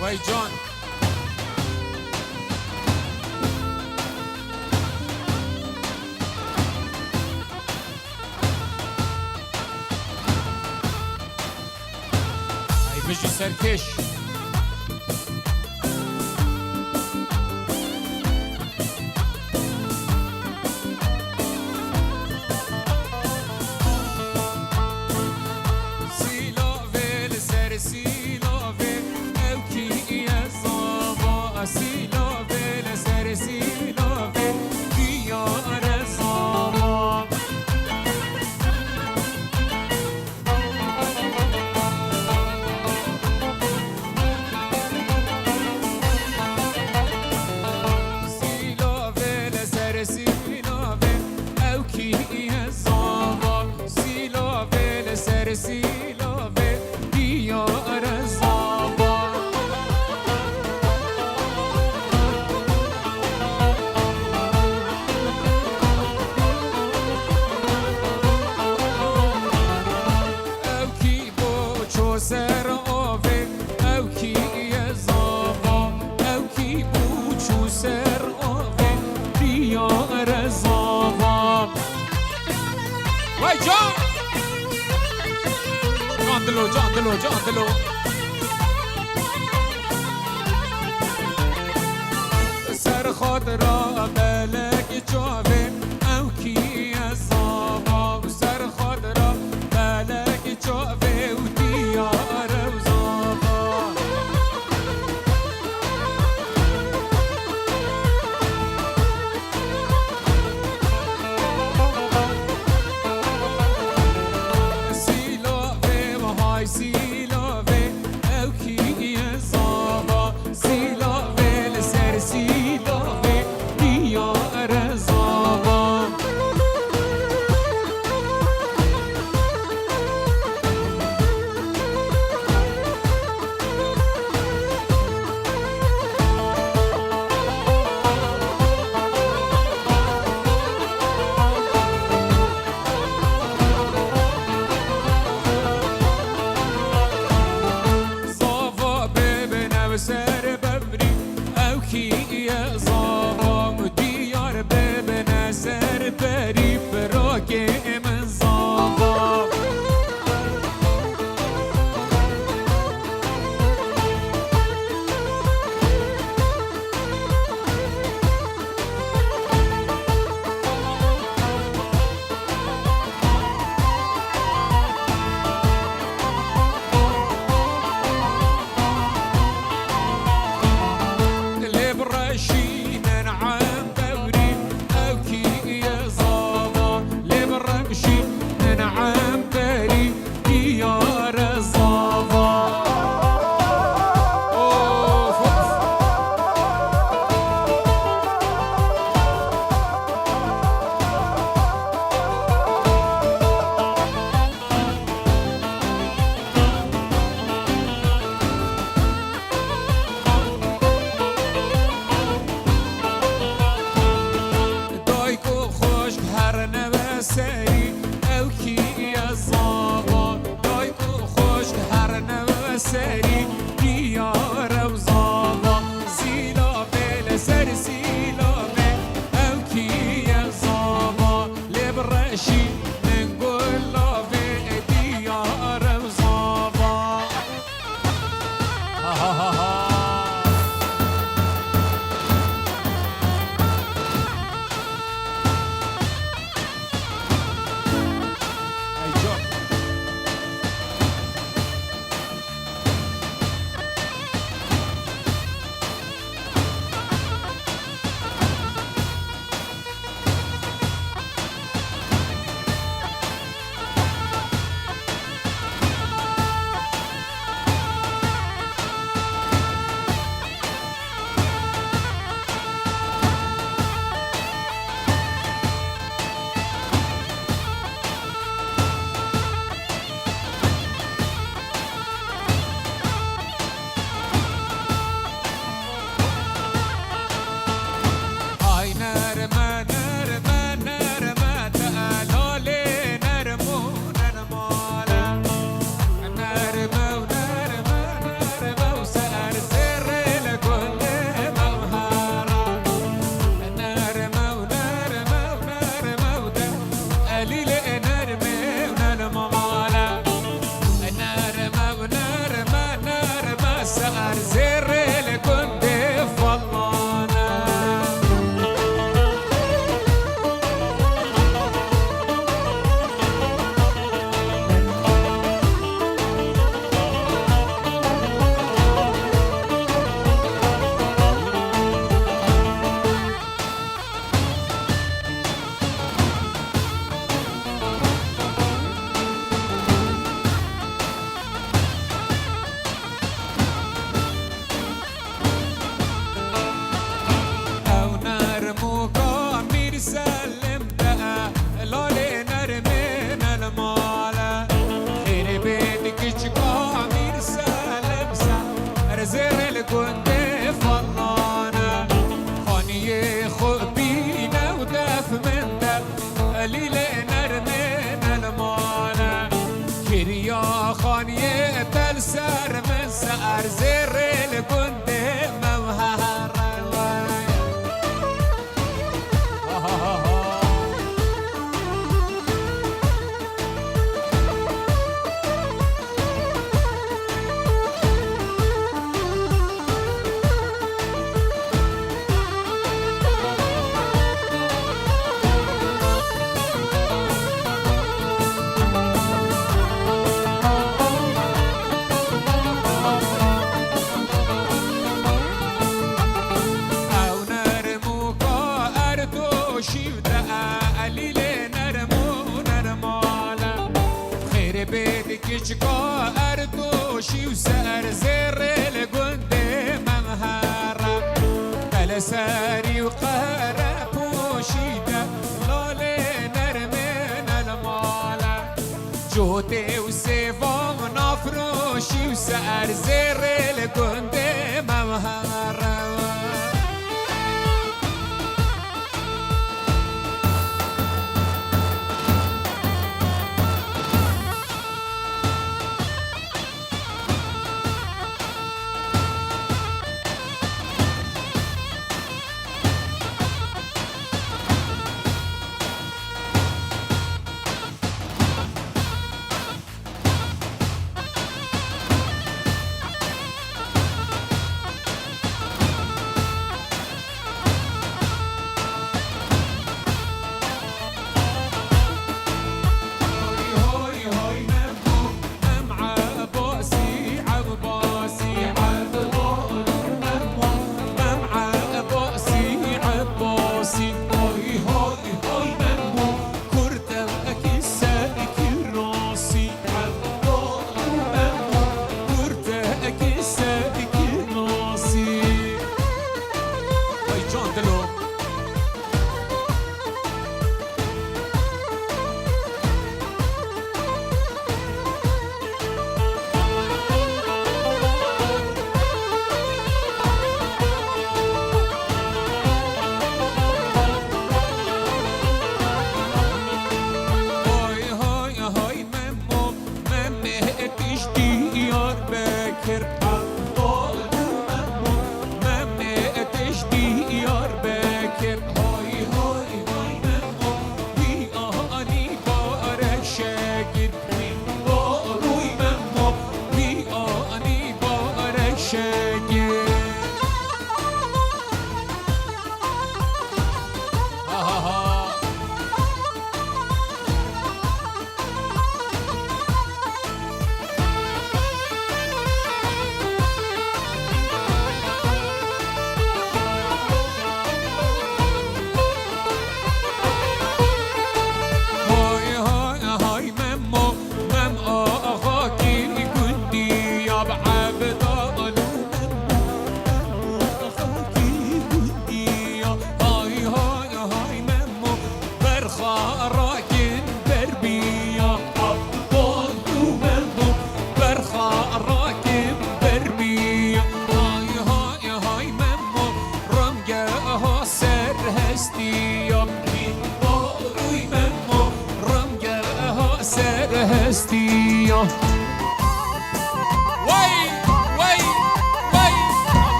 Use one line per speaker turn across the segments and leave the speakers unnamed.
وای جان ای بجی سرکش جاندلو سر خود را بلک چاوه او کی زابا سر خود را بلک چاوه و دیار و زابا سیلوه و های سیلوه او کی زابا سیلوه لسر سیلوه دیار زابا سر ببری او کی زابا دیار ببن سر بری براک من زابا سری او کی زابا دای او خوش هر نو سری دیار و زابا سیلا بل سر سیلا بل او کی زابا لبرشی من گلا به دیار و زابا سأر زر الكند فلانا سلم بقى لولي نرمينا المالا خير بيدك جقامير سلم سعر زر الكند فلانا خاني خبينا ودف من دف قليل نرمينا المالا خير يا خاني تلسر من سعر زر الكند ممهر كيشكو أردوشي وسأر زر الجند ممهرة بلا ساري وقهرة بوشيدة لولي نرمينا المالا جوتي وسيفو منافروشي وسأر زر الجند ممهرة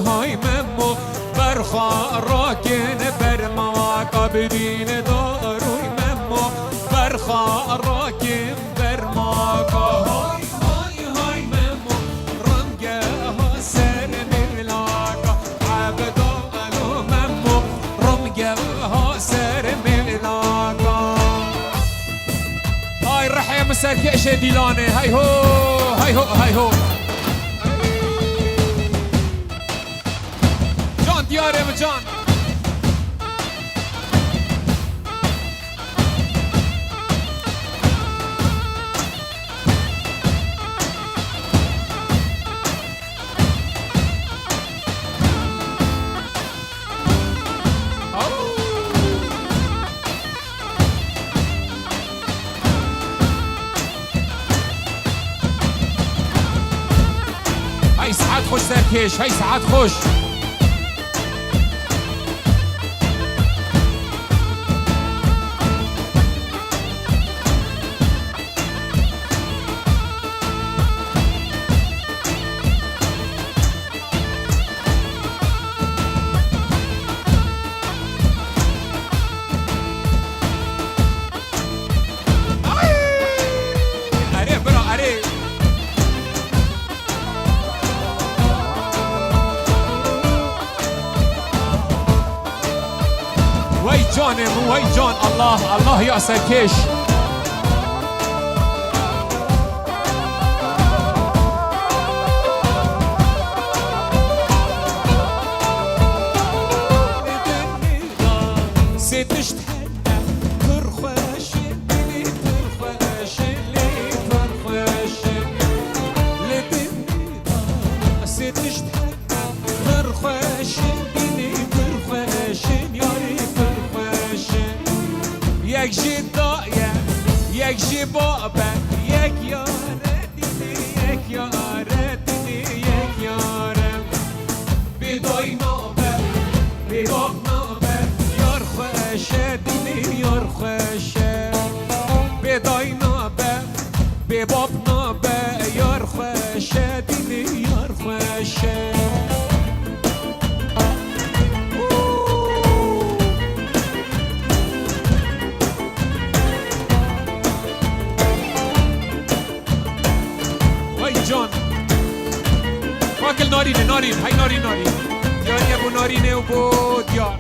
های ممو برخاراکن برماکا بدین داروی ممو برخاراکن برماکا های های های ممو رنگه ها سر ملاکا عبدالو ممو رنگه ها سر ملاکا هاي الرحية مسار كأشة ديلاني هاي هو هاي هو هاي هو جان دياري مجان هاي ساعات خوش سركيش هاي ساعات خوش جانم وای جان الله الله یا سرکش ستش تهنم پرخوش دلی پرخوش لی پرخوش لدنی ستش تهنم پرخوش دلی پرخوش یاری یک جی دایه یک جی بابه یک یاره دیدی یک یاره دیدی یک یاره بیدای نابه بیباب نابه یار خوشه دیدی یار خوشه بیدای نابه بیباب نابه یار خوشه دیدی یار خوشه جان واكل نارينه نارين هاي نارين نارين ديار يا ابو نارينه وبو ديار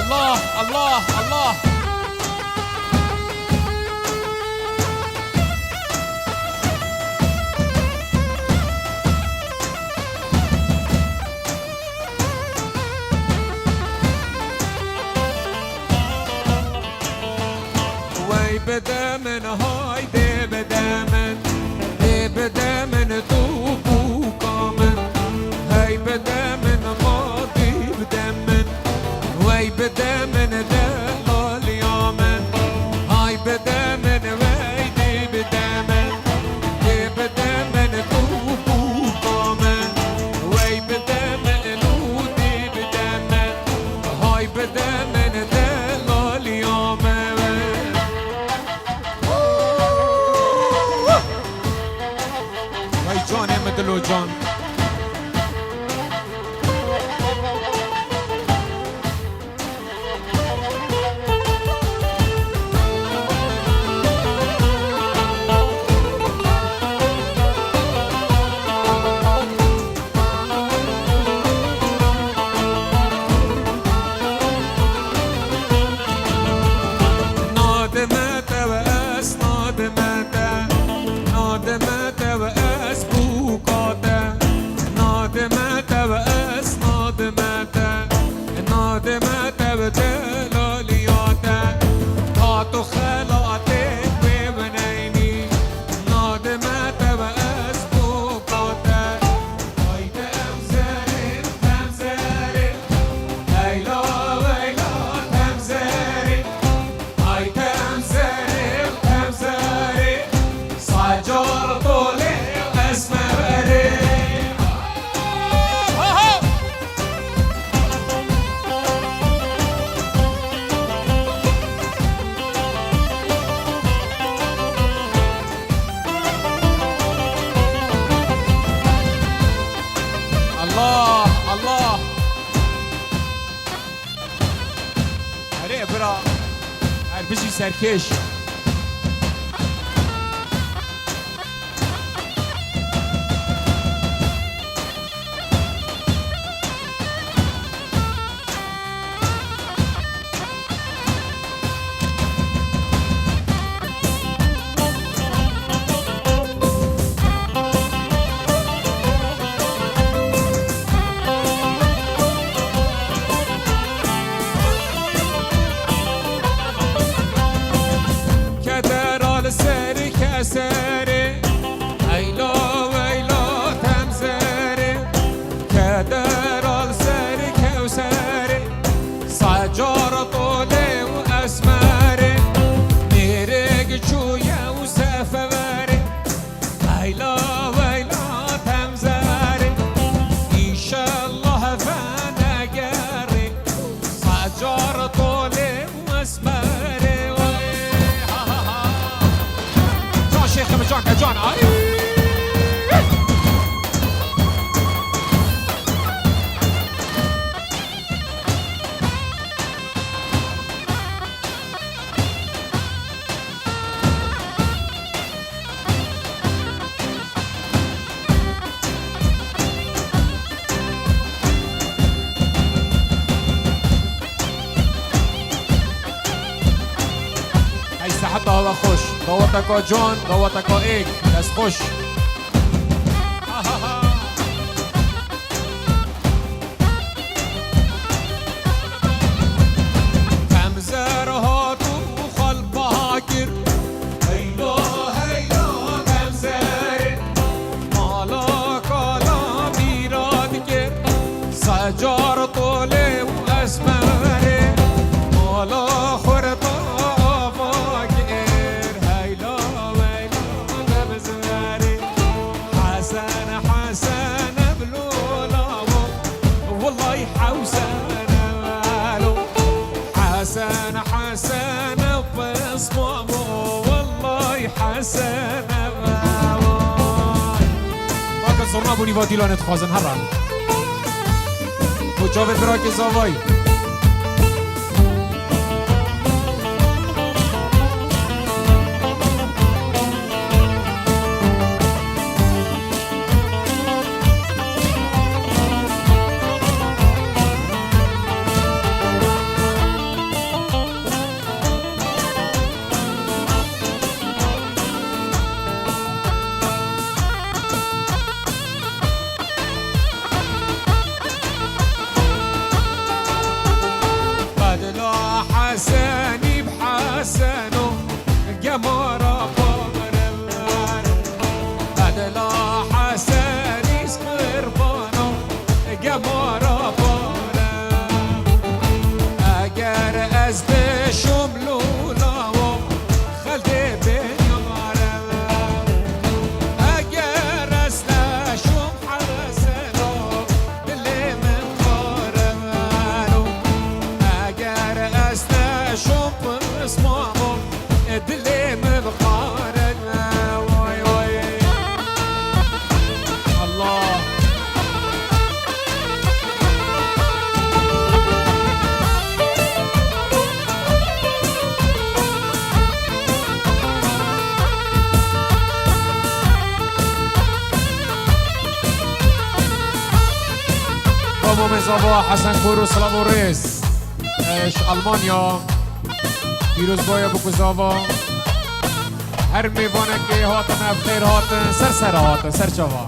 الله الله الله وي بدا من هاي دي بدا من دي بدا من طوب وكامن هاي بدا من ماضي بدا من وي بدا من دلال بشی سرکش سري ايلا ويلا تمزري كدر السري كوسري صجار طولي واسمري نيرك شوية وسفري ايلا ويلا تمزري ان شاء الله فانا قري صجار طولي واسمري شيخ مجان كجان حتى هو خوش دوتك جون دوتك ايك بس خوش تمزر هاتو وخل باكر هيلا هيلا تمزر مالا كالا ميراد كر سجار طولي واسمري مالا خرطة حسن حسن بصمامه والله حسن ما كان صرنا بوني فاديلان اتخازن هران وجاوت براكي زاوي حسني بحسنه قمر بمرمر بدلا حسني سقربانه قمر بمرم اگر از بشملولاو خلده بين مرم اگر از نشم حسنه دلی من قرمانو اگر از شوف اسمعوا دلي مبقارنا واي واي الله بابا مزابا حسن كورو سلام وريس ايش المانيا پیروز بایا بکوزاوا هر میوانه که هاتن بخیر هاتن سر هاتن سر چاوا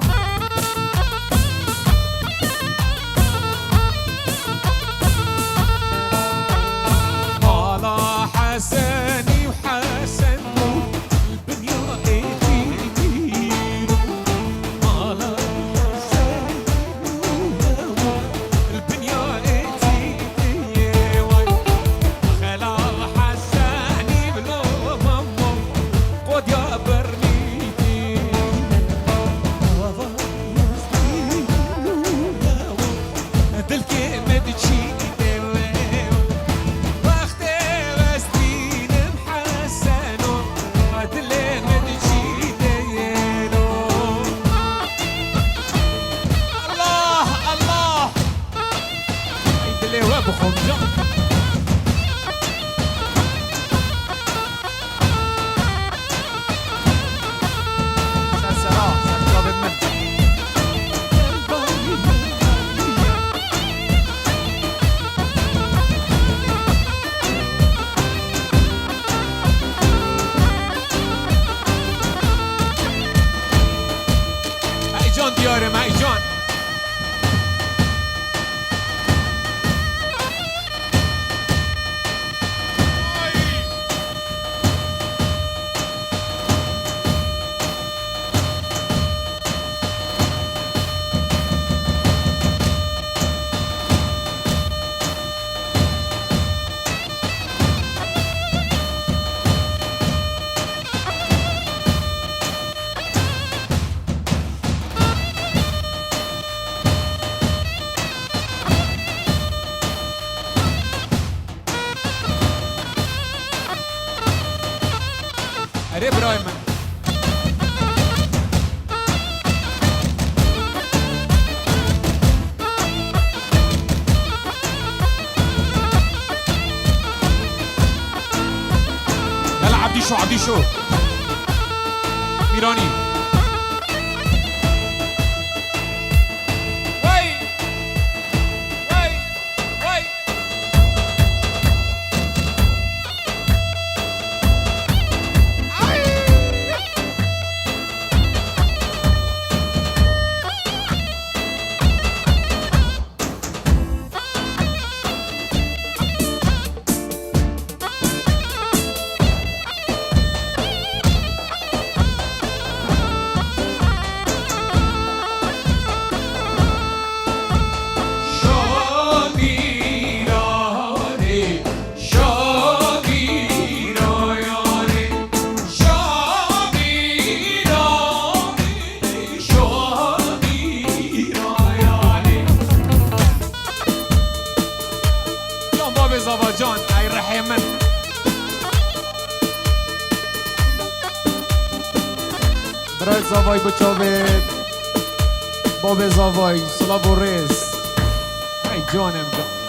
مالا حسنی و حسن البنيا ايدي مالا حسني البنيا ايدي ری برای من يلا عبدي شو عبدي شو ميراني جان ای رحمن برای زاوای بچاوه باب زاوای سلاب و ریس ای جانم جان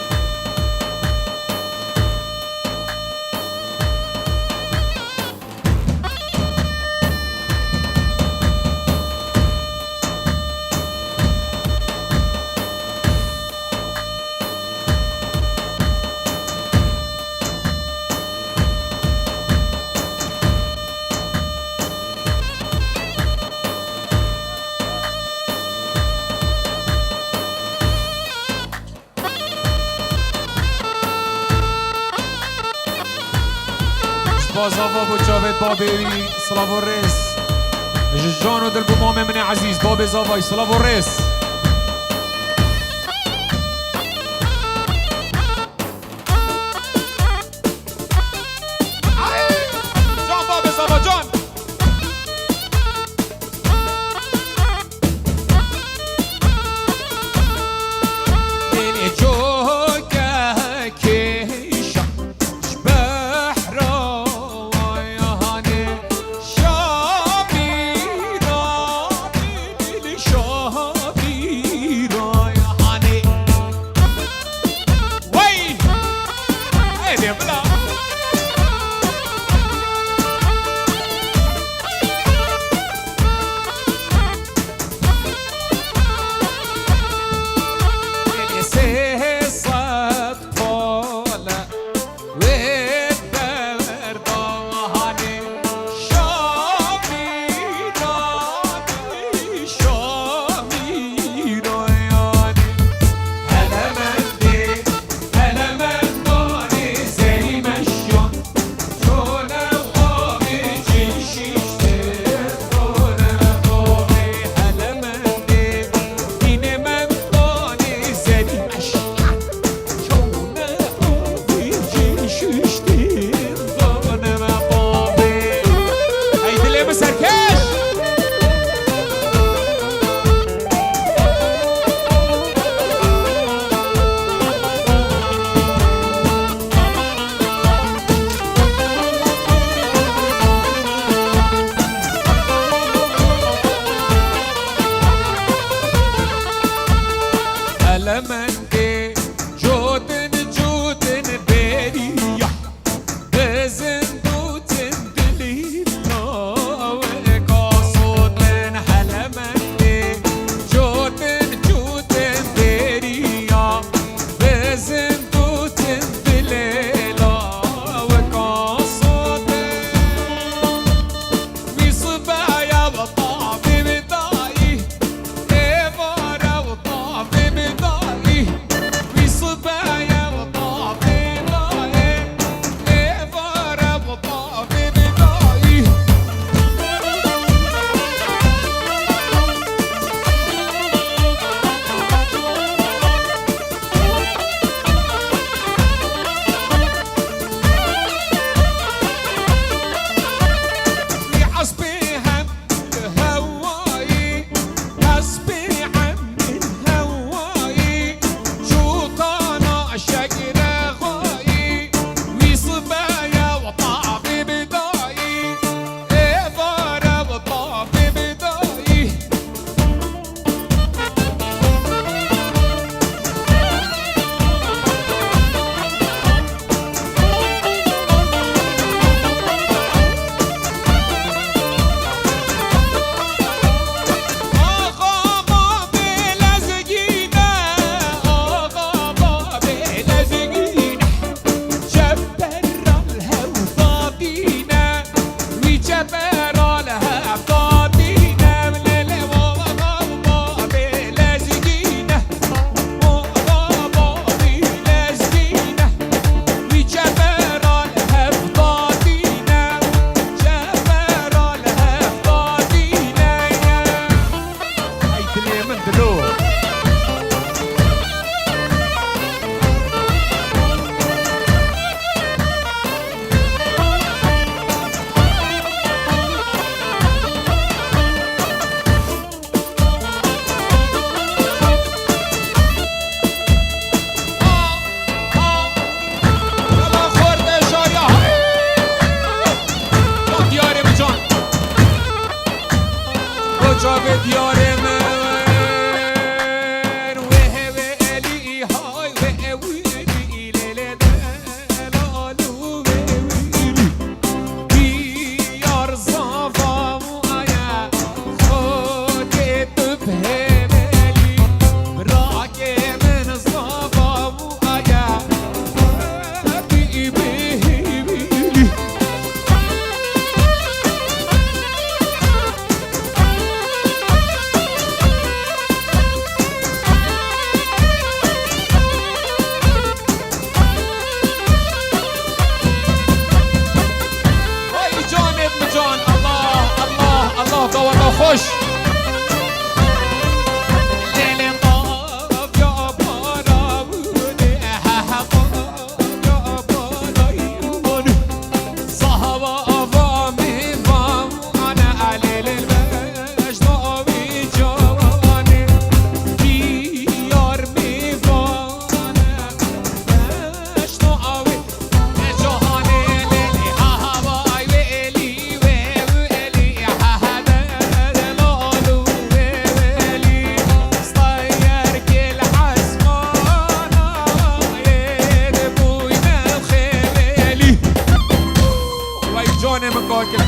بازاوا بو جاوید بابی سلاو و ریس جان و دل بو مام من عزیز باب زاوای سلاو و ریس جان باب زاوا جان این جوگه کیشا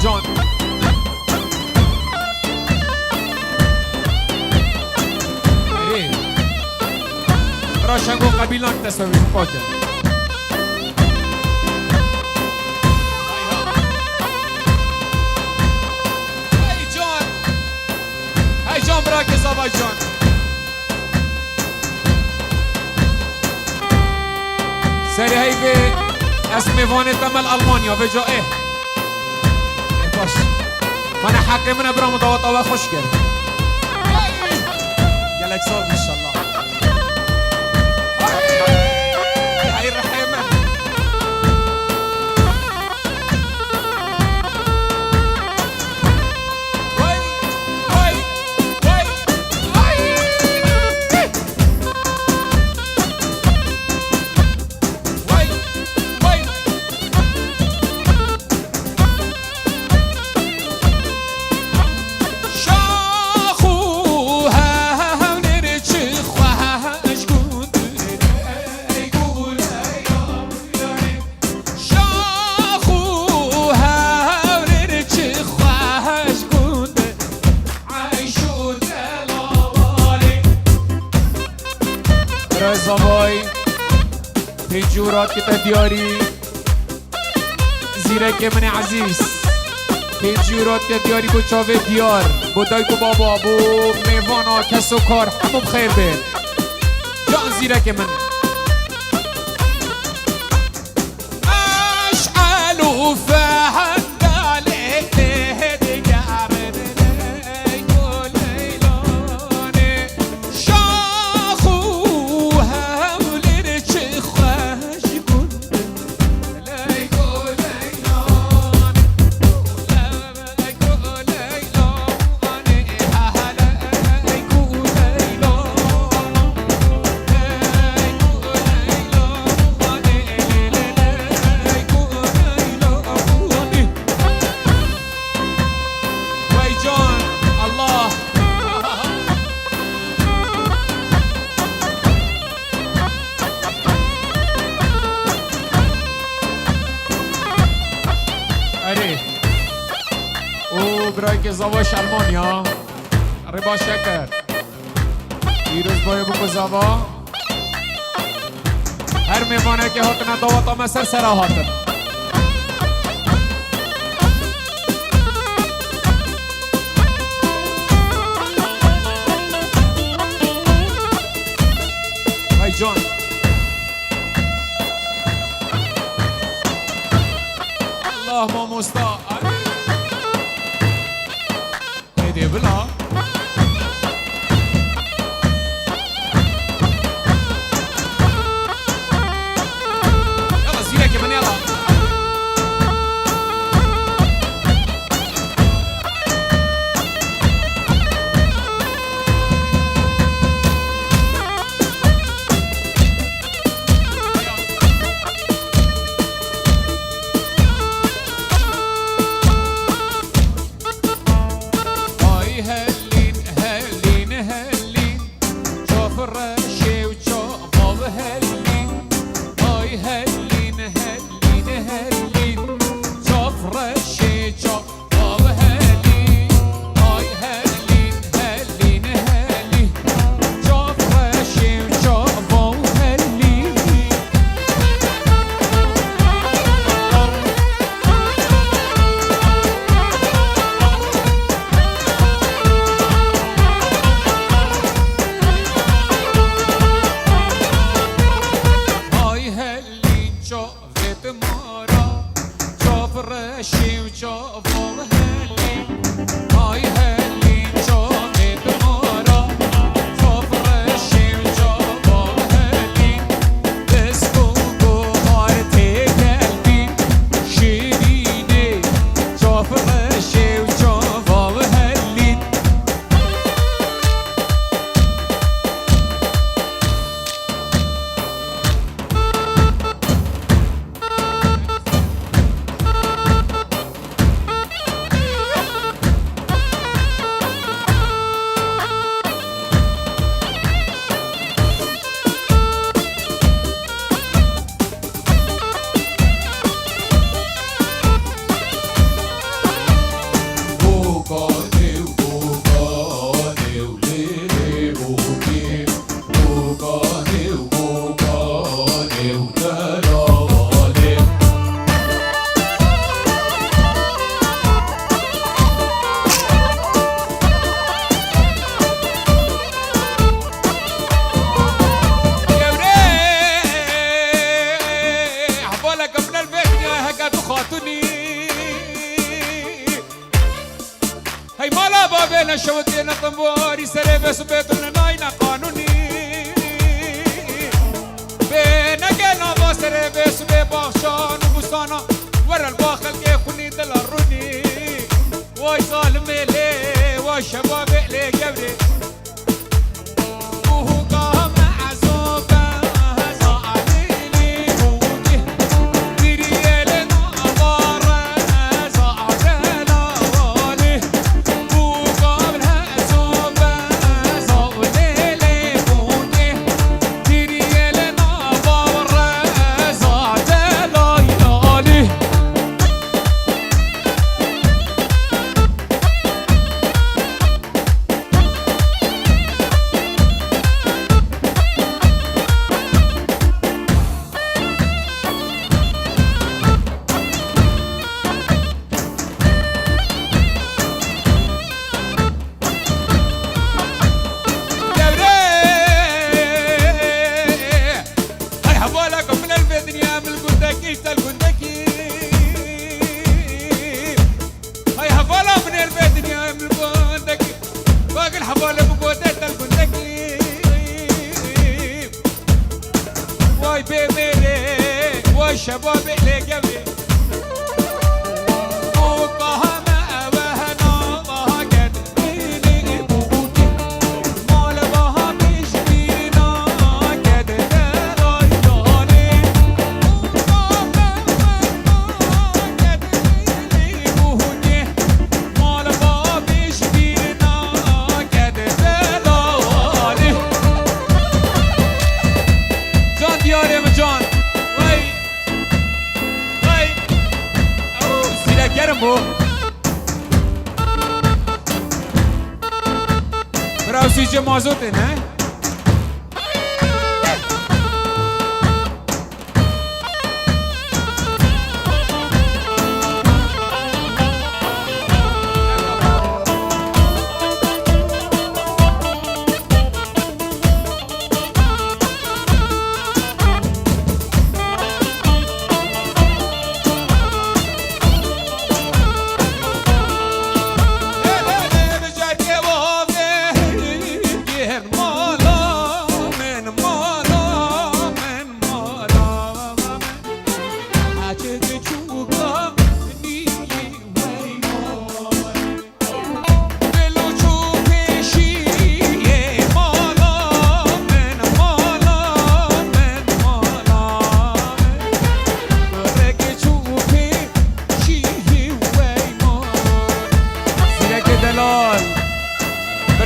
جان راشنگو قبیلان تصویر پاکه ای جان براک زابای جان سری هی به اسم وانه تمل المانیا به جا باش من حقی من برام دوات آوه خوش کرد گلک سال انشالله هی رحمه زوای پیجورات که دیاری زیره که من عزیز پیجورات که دیاری بو چاوه دیار بو دای کو بابا بو میوانا کس و کار همون خیر بین جان زیره که من اشعلو فهد برای که زواش المانیا ربا شکر دیروز بای بکو زوا هر میمانه که هاتنه دواتا مسر سرا هاتن های جان الله ما مستا بلا يلا زينك يا من يلا شوكينا طنبوري سري بس بيتنا ناينا قانوني بينا قلنا بسري بس بباخشان وبستانا ورا الباخل كي خوني دلاروني واي ظالم لي واي شباب لي قبري وهو قام عزوبه شباب اللي قبلي فوقها ما وهنا ما قد لي بوكي مال بها بيشبينا قد رايداني فوقها ما قد لي بوكي مال بها بيشبينا قد رايداني جان دياري مجان Queremos para o sítio mais útil, né?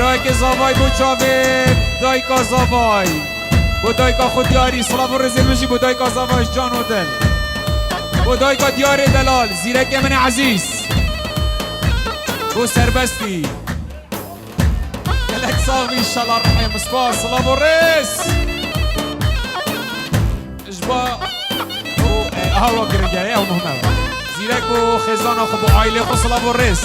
برای زاوای بو چاوید دایکا زاوای بو دایکا خود دیاری صلاح و رزیل بشی بو دایکا زاوایش جان و دل بو دایکا دیاری دلال زیرک من عزیز بو سربستی گلک صاحبی انشالله رحیم سپاس صلاح و رز اجبا هوا گرنگه او مهمه زیرک و خزان خب و عائله خود صلاح و رز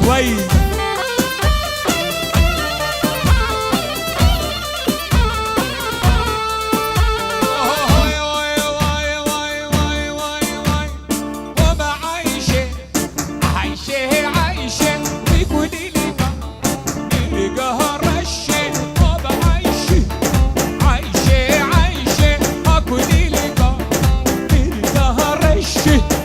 وي Shit.